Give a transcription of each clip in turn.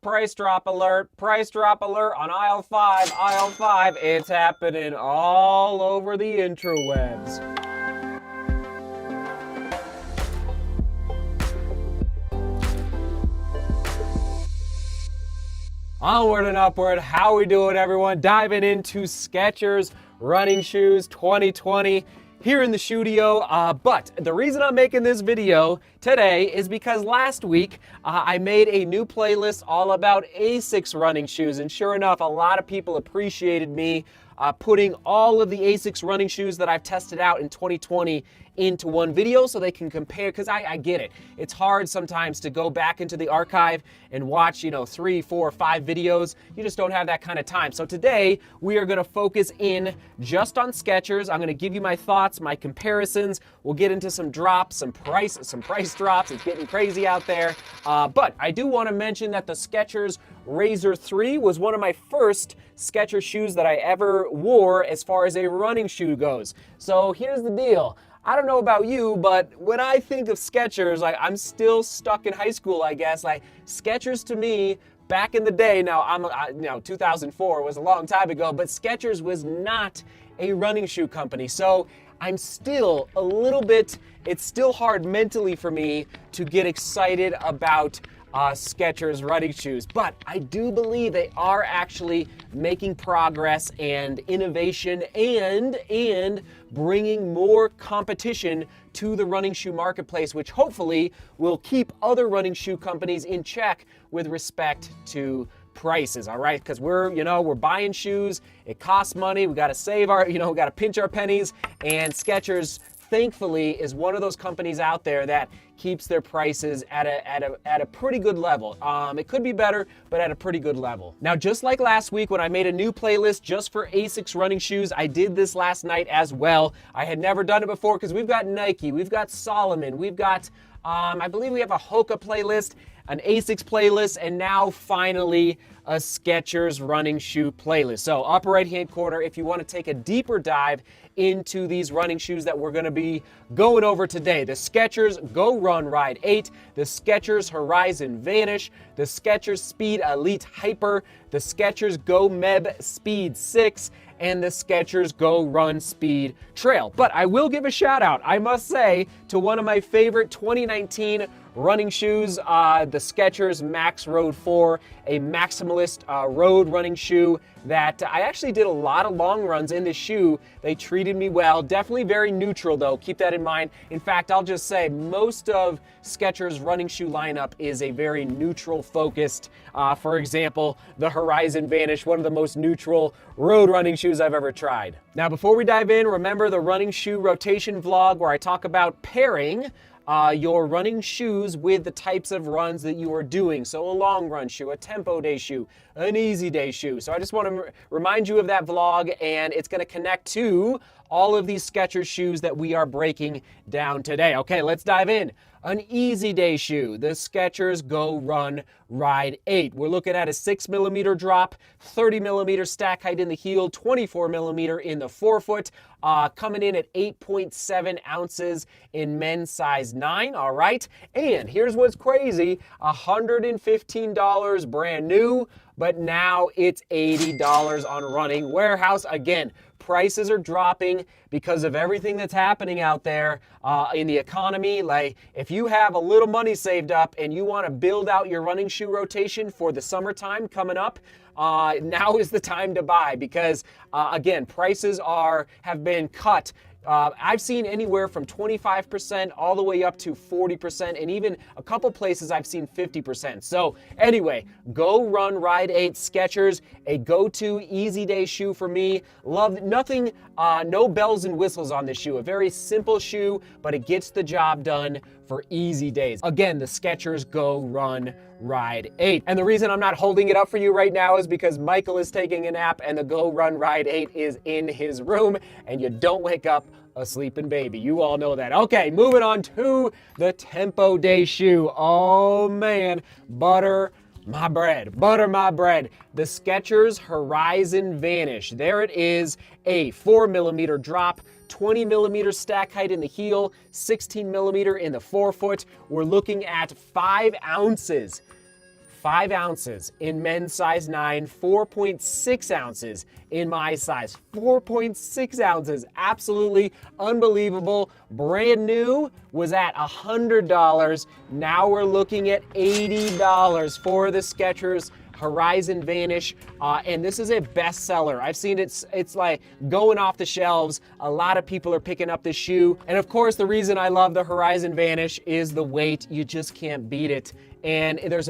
price drop alert on aisle 5, aisle 5. It's happening all over the interwebs. Onward and upward, how we doing everyone? Diving into Skechers running shoes 2020 here in the studio. But the reason I'm making this video today is because last week I made a new playlist all about ASICS running shoes, and sure enough, a lot of people appreciated me putting all of the ASICS running shoes that I've tested out in 2020 into one video so they can compare, because I get it. It's hard sometimes to go back into the archive and watch, 3, 4, 5 videos. You just don't have that kind of time. So today we are going to focus in just on Skechers. I'm going to give you my thoughts, my comparisons. We'll get into some drops, some price drops. It's getting crazy out there. But I do want to mention that the Skechers Razor 3 was one of my first Skechers shoes that I ever wore as far as a running shoe goes. So here's the deal. I don't know about you, but when I think of Skechers, I'm still stuck in high school, I guess. Skechers to me, back in the day, now 2004 was a long time ago, but Skechers was not a running shoe company. So I'm still a little bit, it's still hard mentally for me to get excited about Skechers running shoes, but I do believe they are actually making progress and innovation and bringing more competition to the running shoe marketplace, which hopefully will keep other running shoe companies in check with respect to prices, all right? Because we're buying shoes, it costs money, we got to save our, we got to pinch our pennies, and Skechers thankfully is one of those companies out there that keeps their prices at a pretty good level. It could be better, but at a pretty good level. Now, just like last week when I made a new playlist just for ASICS running shoes, I did this last night as well. I had never done it before because we've got Nike, we've got Salomon, we've got, I believe we have a Hoka playlist, an ASICS playlist, and now finally a Skechers running shoe playlist. So upper right hand corner, if you want to take a deeper dive into these running shoes that we're going to be going over today: the Skechers Go Run Ride 8, the Skechers Horizon Vanish, the Skechers Speed Elite Hyper, the Skechers Go Meb Speed 6, and the Skechers Go Run Speed Trail. But I will give a shout out, I must say, to one of my favorite 2019 running shoes, the Skechers Max Road 4, a maximalist road running shoe that I actually did a lot of long runs in this shoe. They treated me well. Definitely very neutral though, keep that in mind. In fact, I'll just say most of Skechers running shoe lineup is a very neutral focused. For example, the Horizon Vanish, one of the most neutral road running shoes I've ever tried. Now, before we dive in, remember the running shoe rotation vlog where I talk about pairing your running shoes with the types of runs that you are doing. So a long run shoe, a tempo day shoe, an easy day shoe. So I just want to remind you of that vlog, and it's going to connect to all of these Skechers shoes that we are breaking down today. Okay, let's dive in. An easy day shoe, the Skechers Go Run Ride 8. We're looking at a 6mm drop, 30mm stack height in the heel, 24mm in the forefoot, coming in at 8.7 ounces in men's size 9, all right? And here's what's crazy, $115 brand new, but now it's $80 on Running Warehouse. Again, prices are dropping because of everything that's happening out there in the economy. Like, if you have a little money saved up and you want to build out your running shoe rotation for the summertime coming up, now is the time to buy, because again, prices have been cut. I've seen anywhere from 25% all the way up to 40%, and even a couple places I've seen 50%. So anyway, Go Run Ride 8 Skechers, a go-to easy day shoe for me. Love nothing, no bells and whistles on this shoe. A very simple shoe, but it gets the job done for easy days. Again, the Skechers Go Run Ride 8. And the reason I'm not holding it up for you right now is because Michael is taking a nap and the Go Run Ride 8 is in his room, and you don't wake up a sleeping baby. You all know that. Okay, moving on to the Tempo Day shoe. Oh man, butter my bread. The Skechers Horizon Vanish. There it is, a 4mm drop, 20mm stack height in the heel, 16mm in the forefoot. We're looking at 5 ounces. 5 ounces in men's size 9, 4.6 ounces in my size. 4.6 ounces, absolutely unbelievable. Brand new was at $100. Now we're looking at $80 for the Skechers Horizon Vanish, and this is a bestseller. I've seen it's like going off the shelves. A lot of people are picking up this shoe, and of course the reason I love the Horizon Vanish is the weight. You just can't beat it, and there's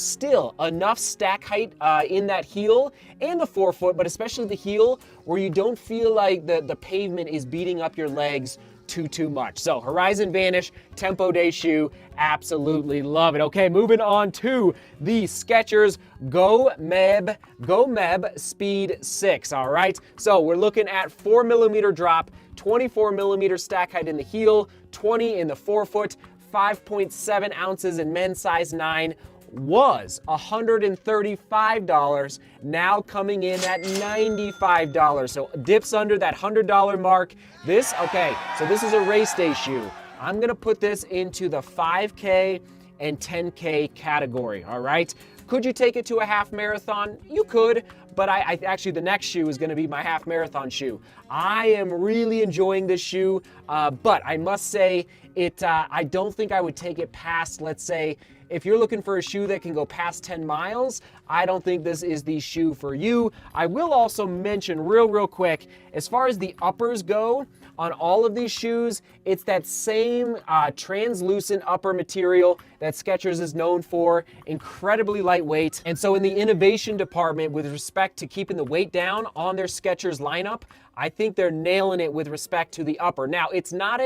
still enough stack height in that heel and the forefoot, but especially the heel, where you don't feel like the pavement is beating up your legs too much. So Horizon Vanish Tempo Day shoe, absolutely love it. Okay, moving on to the Skechers Go Meb Speed 6. All right, so we're looking at 4mm drop, 24mm stack height in the heel, 20 in the forefoot, 5.7 ounces in men's size 9. Was $135, now coming in at $95. So dips under that $100 mark. Okay, so this is a race day shoe. I'm gonna put this into the 5K and 10K category, all right? Could you take it to a half marathon? You could, but I actually, the next shoe is gonna be my half marathon shoe. I am really enjoying this shoe, but I must say, I don't think I would take it past, let's say, if you're looking for a shoe that can go past 10 miles, I don't think this is the shoe for you. I will also mention real quick, as far as the uppers go, on all of these shoes, it's that same translucent upper material that Skechers is known for, incredibly lightweight. And so in the innovation department, with respect to keeping the weight down on their Skechers lineup, I think they're nailing it with respect to the upper. Now, it's not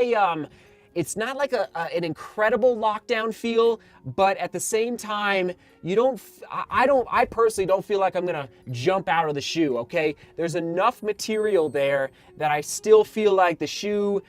like an incredible lockdown feel, but at the same time, I personally don't feel like I'm gonna jump out of the shoe, okay? There's enough material there that I still feel like the shoe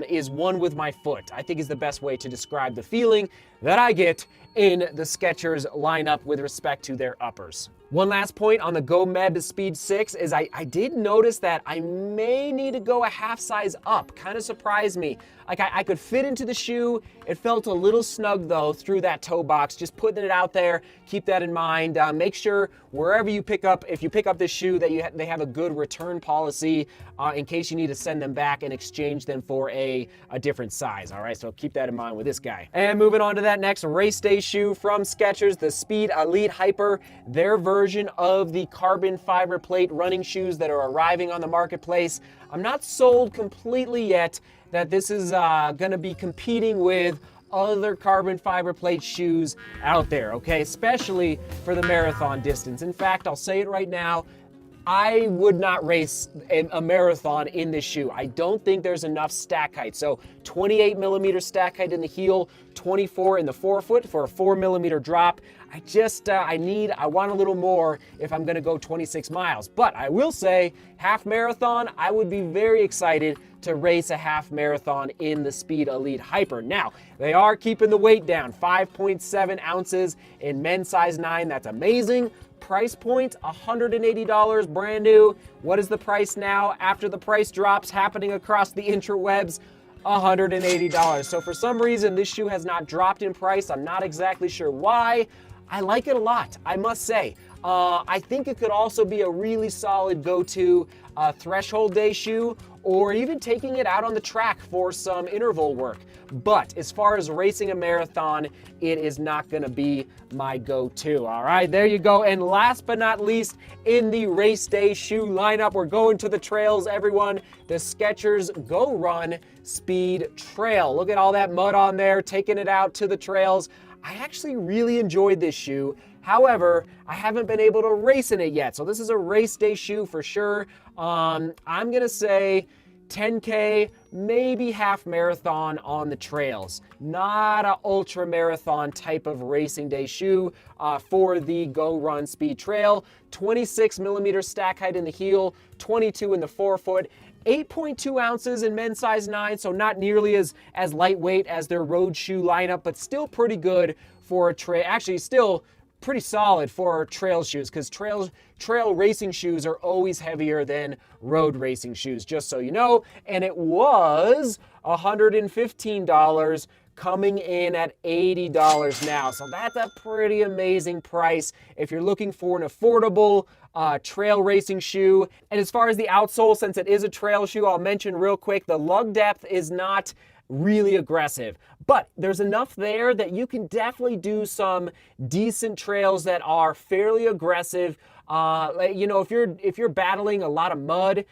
is one with my foot. I think is the best way to describe the feeling that I get in the Skechers lineup with respect to their uppers. One last point on the Go Meb Speed 6 is I did notice that I may need to go a half size up. Kind of surprised me. Like I could fit into the shoe. It felt a little snug though through that toe box. Just putting it out there. Keep that in mind. Make sure wherever you pick up, if you pick up this shoe, that they have a good return policy in case you need to send them back and exchange them for a different size. All right, so keep that in mind with this guy. And moving on to that next race day shoe from Skechers, the Speed Elite Hyper, their version of the carbon fiber plate running shoes that are arriving on the marketplace. I'm not sold completely yet that this is gonna be competing with other carbon fiber plate shoes out there, okay? Especially for the marathon distance. In fact, I'll say it right now, I would not race a marathon in this shoe. I don't think there's enough stack height. So 28mm stack height in the heel, 24 in the forefoot for a 4mm drop. I want a little more if I'm gonna go 26 miles. But I will say, half marathon, I would be very excited to race a half marathon in the Speed Elite Hyper. Now, they are keeping the weight down, 5.7 ounces in men's size 9. That's amazing. Price point, $180, brand new. What is the price now after the price drops happening across the interwebs? $180. So for some reason, this shoe has not dropped in price. I'm not exactly sure why. I like it a lot, I must say. I think it could also be a really solid go-to threshold day shoe, or even taking it out on the track for some interval work. But as far as racing a marathon, it is not gonna be my go-to. All right, there you go. And last but not least, in the race day shoe lineup, we're going to the trails, everyone. The Skechers Go Run Speed Trail. Look at all that mud on there, taking it out to the trails. I actually really enjoyed this shoe. However, I haven't been able to race in it yet. So this is a race day shoe for sure. I'm gonna say 10K, maybe half marathon on the trails. Not an ultra marathon type of racing day shoe for the Go Run Speed Trail. 26mm stack height in the heel, 22 in the forefoot, 8.2 ounces in men's size 9, so not nearly as lightweight as their road shoe lineup, but still pretty good for a trail. Actually, still pretty solid for trail shoes, because trail racing shoes are always heavier than road racing shoes, just so you know. And it was $115, coming in at $80 now. So that's a pretty amazing price if you're looking for an affordable trail racing shoe. And as far as the outsole, since it is a trail shoe, I'll mention real quick, the lug depth is not really aggressive, but there's enough there that you can definitely do some decent trails that are fairly aggressive. You know, if you're battling a lot of mud,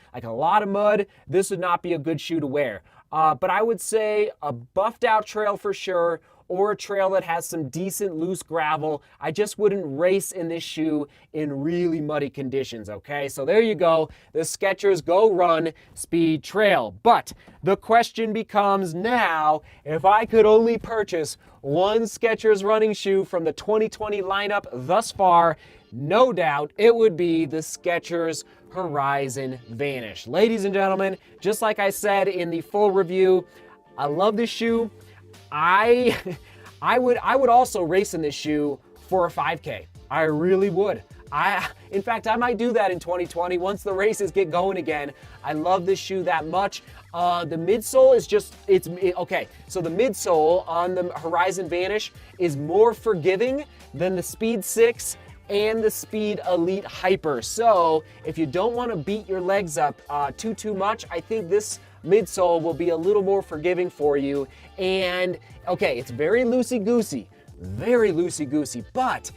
this would not be a good shoe to wear. But I would say a buffed out trail for sure, or a trail that has some decent loose gravel. I just wouldn't race in this shoe in really muddy conditions, okay? So there you go, the Skechers Go Run Speed Trail. But the question becomes now, if I could only purchase one Skechers running shoe from the 2020 lineup thus far, no doubt it would be the Skechers Horizon Vanish. Ladies and gentlemen, just like I said in the full review, I love this shoe. I would also race in this shoe for a 5K. I really would. In fact, I might do that in 2020 once the races get going again. I love this shoe that much. The midsole is just, okay. So the midsole on the Horizon Vanish is more forgiving than the Speed 6 and the Speed Elite Hyper. So if you don't want to beat your legs up too much, I think this midsole will be a little more forgiving for you. And okay, it's very loosey-goosey, but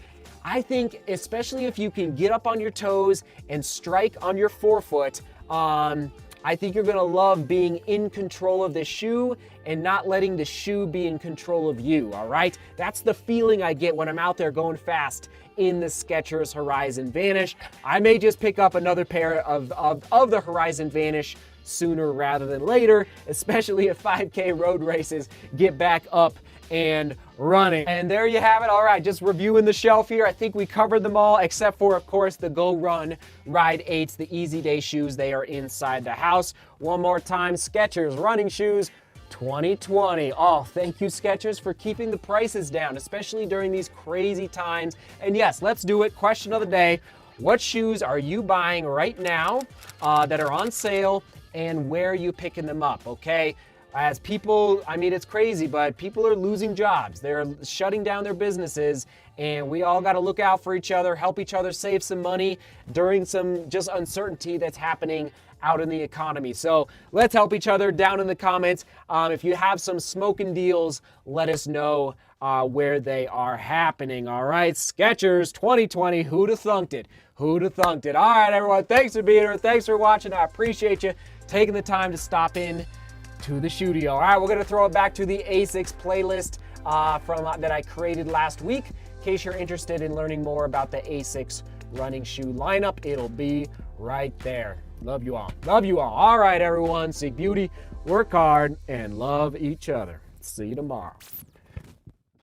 I think especially if you can get up on your toes and strike on your forefoot, I think you're gonna love being in control of the shoe and not letting the shoe be in control of you, all right? That's the feeling I get when I'm out there going fast in the Skechers Horizon Vanish. I may just pick up another pair of the Horizon Vanish sooner rather than later, especially if 5K road races get back up and running. And there you have it. All right, just reviewing the shelf here. I think we covered them all, except for, of course, the Go Run Ride 8s, the Easy Day shoes. They are inside the house. One more time, Skechers running shoes 2020. Oh, thank you, Skechers, for keeping the prices down, especially during these crazy times. And yes, let's do it. Question of the day: what shoes are you buying right now that are on sale, and where are you picking them up, okay? As people, I mean, it's crazy, but people are losing jobs. They're shutting down their businesses, and we all got to look out for each other, help each other save some money during some just uncertainty that's happening out in the economy. So let's help each other down in the comments. If you have some smoking deals, let us know where they are happening. All right, Skechers 2020, who'd have thunked it? Who'd have thunked it? All right, everyone, thanks for being here. Thanks for watching. I appreciate you taking the time to stop in to the studio. All right, we're gonna throw it back to the ASICS playlist that I created last week. In case you're interested in learning more about the ASICS running shoe lineup, it'll be right there. Love you all. Love you all. All right, everyone, seek beauty, work hard, and love each other. See you tomorrow.